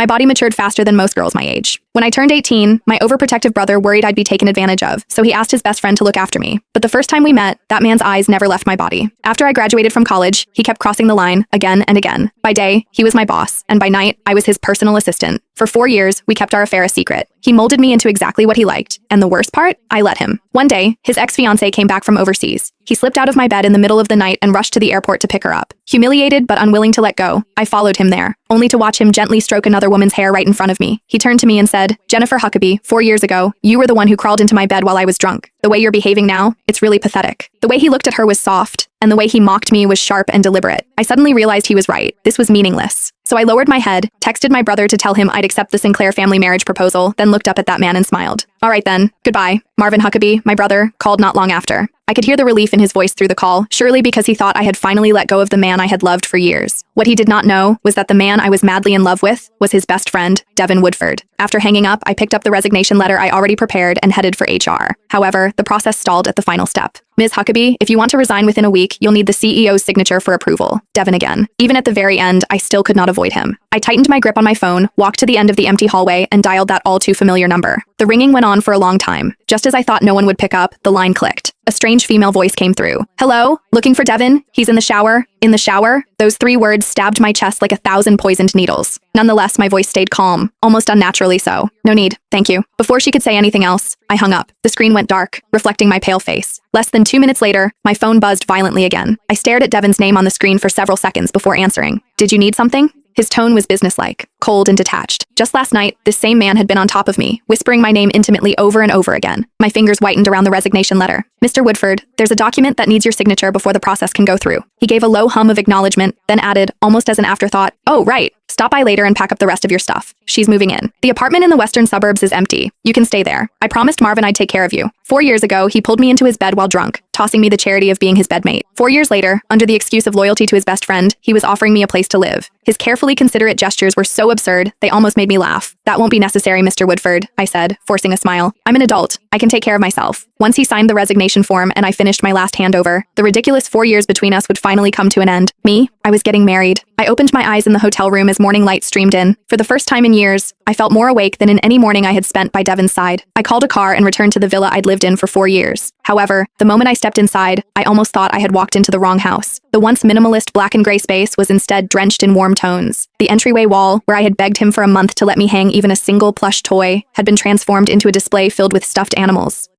My body matured faster than most girls my age. When I turned 18, my overprotective brother worried I'd be taken advantage of, so he asked his best friend to look after me. But the first time we met, that man's eyes never left my body. After I graduated from college, he kept crossing the line again and again. By day, he was my boss, and by night, I was his personal assistant. For 4 years, we kept our affair a secret. He molded me into exactly what he liked, and the worst part, I let him. One day, his ex-fiancée came back from overseas. He slipped out of my bed in the middle of the night and rushed to the airport to pick her up. Humiliated but unwilling to let go, I followed him there, only to watch him gently stroke another woman's hair right in front of me. He turned to me and said, "Jennifer Huckabee, 4 years ago, you were the one who crawled into my bed while I was drunk. The way you're behaving now, it's really pathetic." The way he looked at her was soft, and the way he mocked me was sharp and deliberate. I suddenly realized he was right. This was meaningless. So I lowered my head, texted my brother to tell him I'd accept the Sinclair family marriage proposal, then looked up at that man and smiled. "All right then, goodbye." Marvin Huckabee, my brother, called not long after. I could hear the relief in his voice through the call, surely because he thought I had finally let go of the man I had loved for years. What he did not know was that the man I was madly in love with was his best friend, Devin Woodford. After hanging up, I picked up the resignation letter I already prepared and headed for HR. However, the process stalled at the final step. "Ms. Huckabee, if you want to resign within a week, you'll need the CEO's signature for approval." Devin again. Even at the very end, I still could not avoid him. I tightened my grip on my phone, walked to the end of the empty hallway, and dialed that all-too-familiar number. The ringing went on for a long time. Just as I thought no one would pick up, the line clicked. A strange female voice came through. "Hello? Looking for Devin? He's in the shower." In the shower? Those 3 words stabbed my chest like 1,000 poisoned needles. Nonetheless, my voice stayed calm, almost unnaturally so. "No need, thank you." Before she could say anything else, I hung up. The screen went dark, reflecting my pale face. Less than 2 minutes later, my phone buzzed violently again. I stared at Devin's name on the screen for several seconds before answering. "Did you need something?" His tone was businesslike, cold and detached. Just last night, this same man had been on top of me, whispering my name intimately over and over again. My fingers whitened around the resignation letter. "Mr. Woodford, there's a document that needs your signature before the process can go through." He gave a low hum of acknowledgement, then added, almost as an afterthought, "Oh, right. Stop by later and pack up the rest of your stuff. She's moving in. The apartment in the western suburbs is empty. You can stay there. I promised Marvin I'd take care of you." 4 years ago, he pulled me into his bed while drunk, tossing me the charity of being his bedmate. 4 years later, under the excuse of loyalty to his best friend, he was offering me a place to live. His carefully considerate gestures were so absurd, they almost made me laugh. "That won't be necessary, Mr. Woodford," I said, forcing a smile. "I'm an adult. I can take care of myself." Once he signed the resignation form and I finished my last handover, the ridiculous 4 years between us would finally come to an end. Me? I was getting married. I opened my eyes in the hotel room as morning light streamed in. For the first time in years, I felt more awake than in any morning I had spent by Devin's side. I called a car and returned to the villa I'd lived in for 4 years. However, the moment I stepped inside, I almost thought I had walked into the wrong house. The once minimalist black and gray space was instead drenched in warm tones. The entryway wall, where I had begged him for a month to let me hang even a single plush toy, had been transformed into a display filled with stuffed animals.